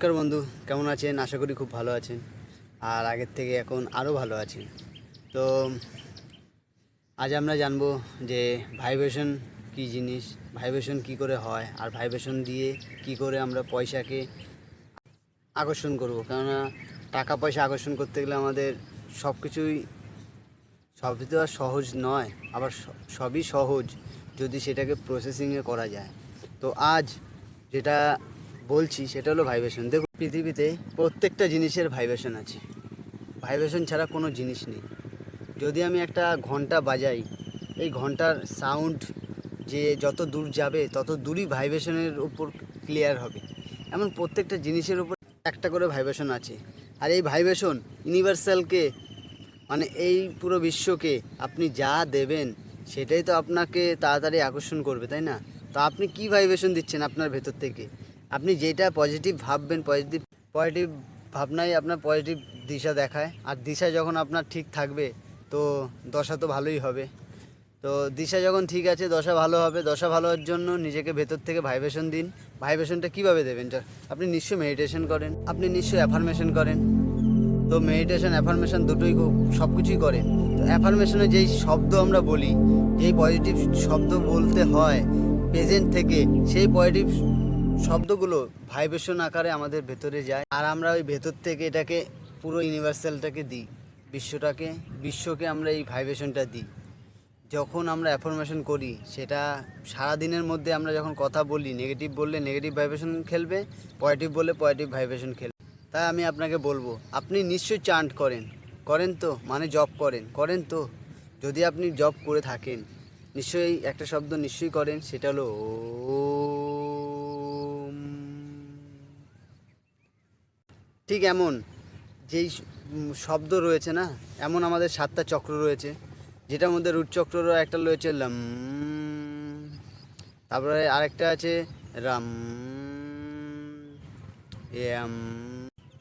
নমস্কার বন্ধু, কেমন আছেন? আশা করি খুব ভালো আছেন, আর আগের থেকে এখন আরও ভালো আছেন। তো আজ আমরা জানবো যে ভাইব্রেশন কী জিনিস, ভাইব্রেশন কী করে হয়, আর ভাইব্রেশন দিয়ে কী করে আমরা পয়সাকে আকর্ষণ করব। কেননা টাকা পয়সা আকর্ষণ করতে গেলে আমাদের সব কিছুই, সবই তো আর সহজ নয়, আবার সবই সহজ যদি সেটাকে প্রসেসিংয়ে করা যায়। তো আজ যেটা বলছি সেটা হলো ভাইব্রেশন। দেখুন, পৃথিবীতে প্রত্যেকটা জিনিসের ভাইব্রেশন আছে, ভাইব্রেশন ছাড়া কোনো জিনিস নেই। যদি আমি একটা ঘন্টা বাজাই, এই ঘন্টার সাউন্ড যে যত দূর যাবে তত দূরই ভাইব্রেশনের উপর ক্লিয়ার হবে। এমন প্রত্যেকটা জিনিসের উপর একটা করে ভাইব্রেশন আছে। আর এই ভাইব্রেশন ইউনিভার্সালকে, মানে এই পুরো বিশ্বকে আপনি যা দেবেন সেটাই তো আপনাকে তাড়াতাড়ি আকর্ষণ করবে, তাই না? তো আপনি কী ভাইব্রেশন দিচ্ছেন আপনার ভেতর থেকে? আপনি যেটা পজিটিভ ভাববেন, পজিটিভ পজিটিভ ভাবনাই আপনার পজিটিভ দিশা দেখায়। আর দিশা যখন আপনার ঠিক থাকবে তো দশা তো ভালোই হবে। তো দিশা যখন ঠিক আছে দশা ভালো হবে। দশা ভালো হওয়ার জন্য নিজেকে ভেতর থেকে ভাইব্রেশন দিন। ভাইব্রেশনটা কীভাবে দেবেন? আপনি নিশ্চয়ই মেডিটেশন করেন, আপনি নিশ্চয়ই অ্যাফার্মেশন করেন। তো মেডিটেশন অ্যাফার্মেশন দুটোই সব কিছুই করে। তো অ্যাফার্মেশনে যেই শব্দ আমরা বলি, যেই পজিটিভ শব্দ বলতে হয় প্রেজেন্ট থেকে, সেই পজিটিভ শব্দগুলো ভাইব্রেশন আকারে আমাদের ভেতরে যায়। আর আমরা ওই ভেতর থেকে এটাকে পুরো ইউনিভার্সালটাকে দিই, বিশ্বকে আমরা এই ভাইব্রেশনটা দিই। যখন আমরা অ্যাফার্মেশন করি, সেটা সারাদিনের মধ্যে আমরা যখন কথা বলি, নেগেটিভ বললে নেগেটিভ ভাইব্রেশন খেলবে, পজিটিভ বললে পজিটিভ ভাইব্রেশন খেলবে। তাই আমি আপনাকে বলবো, আপনি নিশ্চয়ই চান্ট করেন তো, মানে জব করেন তো। যদি আপনি জব করে থাকেন, নিশ্চয়ই একটা শব্দ নিশ্চয়ই করেন, সেটা হলো ওম। ঠিক এমন যেই শব্দ রয়েছে না, এমন আমাদের 7টা চক্র রয়েছে, যেটার মধ্যে রুট চক্ররও একটা রয়েছে লম, তারপরে আরেকটা আছে রাম, এম।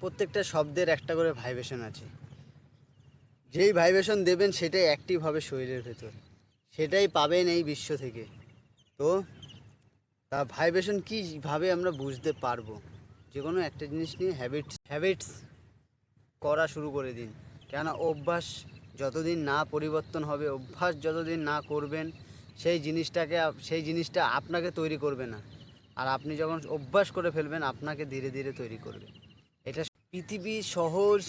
প্রত্যেকটা শব্দের একটা করে ভাইব্রেশন আছে। যেই ভাইব্রেশন দেবেন সেটাই অ্যাক্টিভ হবে শরীরের ভেতর, সেটাই পাবেন এই বিশ্ব থেকে। তো তা ভাইব্রেশন কীভাবে আমরা বুঝতে পারবো? যে কোনো একটা জিনিস নিয়ে হ্যাবিটস করা শুরু করে দিন। কেন অভ্যাস যতদিন না পরিবর্তন হবে, অভ্যাস যতদিন না করবেন, সেই জিনিসটা আপনাকে তৈরি করবে না। আর আপনি যখন অভ্যাস করে ফেলবেন, আপনাকে ধীরে ধীরে তৈরি করবে। এটা পৃথিবী সহজ,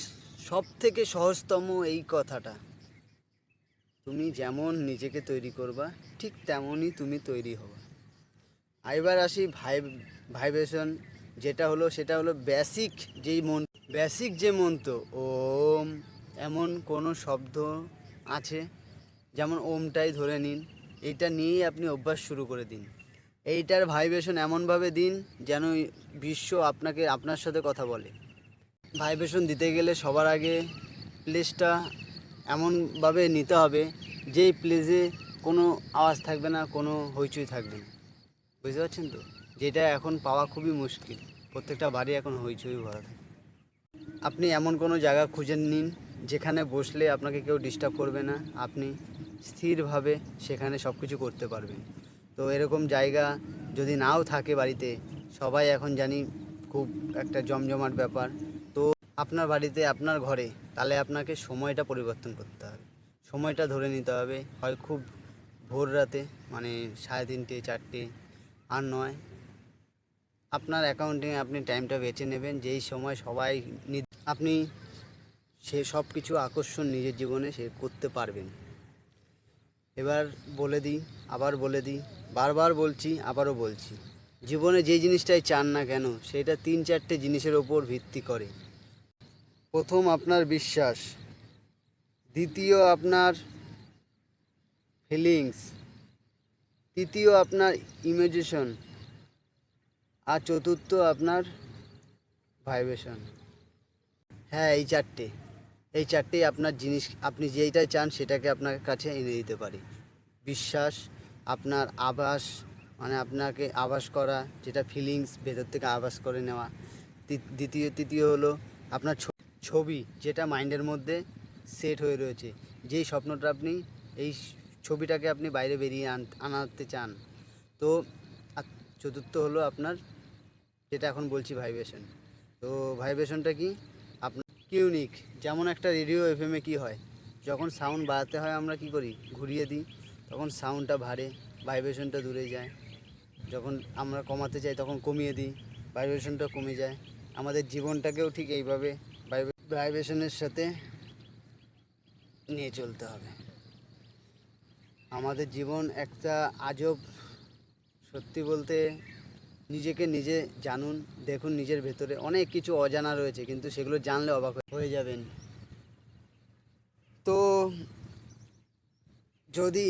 সব থেকে সহজতম এই কথাটা। তুমি যেমন নিজেকে তৈরি করবা, ঠিক তেমনই তুমি তৈরি হবা। এবার আসি ভাইব্রেশন সেটা হলো বেসিক যে মন্ত্র ওম। এমন কোনো শব্দ আছে, যেমন ওমটাই ধরে নিন, এইটা নিয়েই আপনি অভ্যাস শুরু করে দিন। এইটার ভাইব্রেশন এমনভাবে দিন যেন বিশ্ব আপনার সাথে কথা বলে। ভাইব্রেশন দিতে গেলে সবার আগে প্লেসটা এমনভাবে নিতে হবে যেই প্লেসে কোনো আওয়াজ থাকবে না, কোনো হইচই থাকবে না। বুঝতে পারছেন তো? যেটা এখন পাওয়া খুবই মুশকিল, প্রত্যেকটা বাড়ি এখন হইচই ভরা থাকে। আপনি এমন কোনো জায়গা খুঁজে নিন যেখানে বসলে আপনাকে কেউ ডিস্টার্ব করবে না, আপনি স্থিরভাবে সেখানে সব কিছু করতে পারবেন। তো এরকম জায়গা যদি নাও থাকে বাড়িতে, সবাই এখন জানি খুব একটা জমজমাট ব্যাপার। তো আপনার বাড়িতে, আপনার ঘরে, তাহলে আপনাকে সময়টা পরিবর্তন করতে হবে, সময়টা ধরে নিতে হবে। হয় খুব ভোর রাতে, মানে 3:30 4টে, আর নয় আপনার অ্যাকাউন্টিংয়ে আপনি টাইমটা বেছে নেবেন যেই সময় সবাই আপনি সে সব কিছু আকর্ষণ নিজের জীবনে সে করতে পারবেন। এবার বলে দিই, আবার বলে দিই, বারবার বলছি, আবারও বলছি, জীবনে যে জিনিসটাই চান না কেন সেটা 3-4টে জিনিসের ওপর ভিত্তি করে। প্রথম আপনার বিশ্বাস, দ্বিতীয় আপনার ফিলিংস, তৃতীয় আপনার ইমাজিনেশন, আর চতুর্থ আপনার ভাইব্রেশন। হ্যাঁ, এই চারটেই আপনার জিনিস, আপনি যেইটা চান সেটাকে আপনার কাছে এনে দিতে পারি। বিশ্বাস, আপনার আভাস, মানে আপনাকে আভাস করা, যেটা ফিলিংস ভেতর থেকে আভাস করে নেওয়া। তৃতীয় হলো আপনার ছবি, যেটা মাইন্ডের মধ্যে সেট হয়ে রয়েছে, যেই স্বপ্নটা আপনি, এই ছবিটাকে আপনি বাইরে বেরিয়ে আনাতে চান। তো আর চতুর্থ হলো আপনার, যেটা এখন বলছি, ভাইব্রেশন। তো তো ভাইব্রেশনটা কি আপনার ইউনিক। যেমন একটা রেডিও এফএমে কি হয়, যখন সাউন্ড বাড়াতে হয় আমরা কি করি, ঘুরিয়ে দিই, তখন সাউন্ডটা বাড়ে, ভাইব্রেশনটা দূরে যায়। যখন আমরা কমাতে চাই তখন কমিয়ে দিই, ভাইব্রেশনটা কমে যায়। আমাদের জীবনটাকেও ঠিক এইভাবে ভাইব্রেশনের সাথে নিয়ে চলতে হবে। আমাদের জীবন একটা আজব, সত্যি বলতে নিজেকে নিজে জানুন, দেখুন নিজের ভেতরে অনেক কিছু অজানা রয়েছে, কিন্তু সেগুলো জানলে অবাক হয়ে যাবেন। তো যদি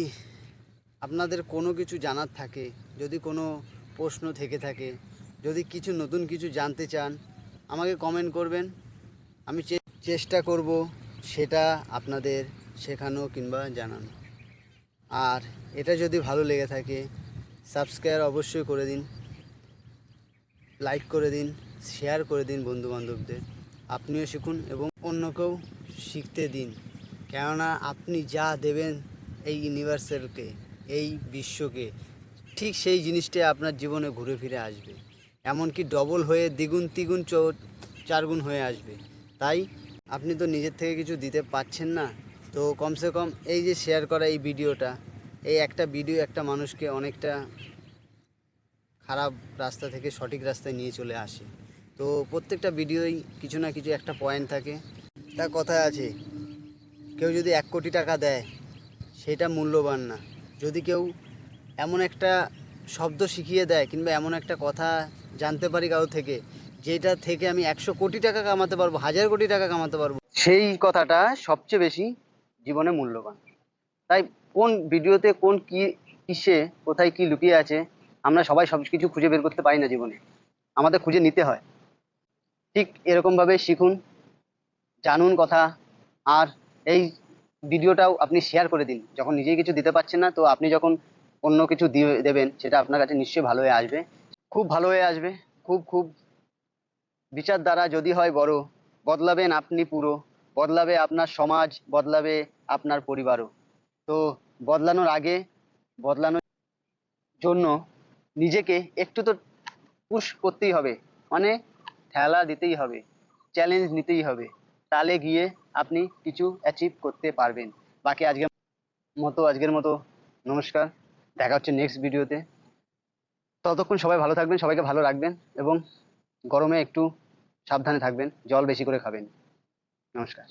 আপনাদের কোনো কিছু জানার থাকে, যদি কোনো প্রশ্ন থেকে থাকে, যদি কিছু নতুন কিছু জানতে চান, আমাকে কমেন্ট করবেন। আমি চেষ্টা করব সেটা আপনাদের শেখানো কিংবা জানানো। আর এটা যদি ভালো লেগে থাকে, সাবস্ক্রাইব অবশ্যই করে দিন, লাইক করে দিন, শেয়ার করে দিন বন্ধুবান্ধবদের। আপনিও শিখুন এবং অন্যকেও শিখতে দিন। কেননা আপনি যা দেবেন এই ইউনিভার্সালকে, এই বিশ্বকে, ঠিক সেই জিনিসটাই আপনার জীবনে ঘুরে ফিরে আসবে। এমনকি ডবল হয়ে দ্বিগুণ তিগুণ চারগুণ হয়ে আসবে। তাই আপনি তো নিজের থেকে কিছু দিতে পারছেন না, তো কমসে কম এই যে শেয়ার করা এই ভিডিওটা, এই একটা ভিডিও একটা মানুষকে অনেকটা খারাপ রাস্তা থেকে সঠিক রাস্তায় নিয়ে চলে আসে। তো প্রত্যেকটা ভিডিওই কিছু না কিছু একটা পয়েন্ট থাকে। তার কথায় আছে, কেউ যদি 1 কোটি টাকা দেয় সেটা মূল্যবান না, যদি কেউ এমন একটা শব্দ শিখিয়ে দেয় কিংবা এমন একটা কথা জানতে পারি কারো থেকে, যেটা থেকে আমি 100 কোটি টাকা কামাতে পারবো, 1000 কোটি টাকা কামাতে পারবো, সেই কথাটা সবচেয়ে বেশি জীবনে মূল্যবান। তাই কোন ভিডিওতে কোন কি কিসে কোথায় কি লুকিয়ে আছে আমরা সবাই সব কিছু খুঁজে বের করতে পারি না জীবনে, আমাদের খুঁজে নিতে হয়। ঠিক এরকমভাবে শিখুন, জানুন কথা। আর এই ভিডিওটাও আপনি শেয়ার করে দিন, যখন নিজেই কিছু দিতে পারছেন না, তো আপনি যখন অন্য কিছু দেবেন সেটা আপনার কাছে নিশ্চয়ই ভালো হয়ে আসবে, খুব ভালো হয়ে আসবে। খুব খুব বিচার দ্বারা যদি হয় বড়, বদলাবেন আপনি পুরো, বদলাবে আপনার সমাজ, বদলাবে আপনার পরিবারও। তো বদলানোর আগে, বদলানোর জন্য নিজেকে একটু তো পুশ করতেই হবে, মানে ঠেলা দিতেই হবে, চ্যালেঞ্জ নিতেই হবে, তাহলে গিয়ে আপনি কিছু অ্যাচিভ করতে পারবেন। বাকি আজকের মতো নমস্কার, দেখা হচ্ছে নেক্সট ভিডিওতে। ততক্ষণ সবাই ভালো থাকবেন, সবাইকে ভালো রাখবেন এবং গরমে একটু সাবধানে থাকবেন, জল বেশি করে খাবেন। নমস্কার।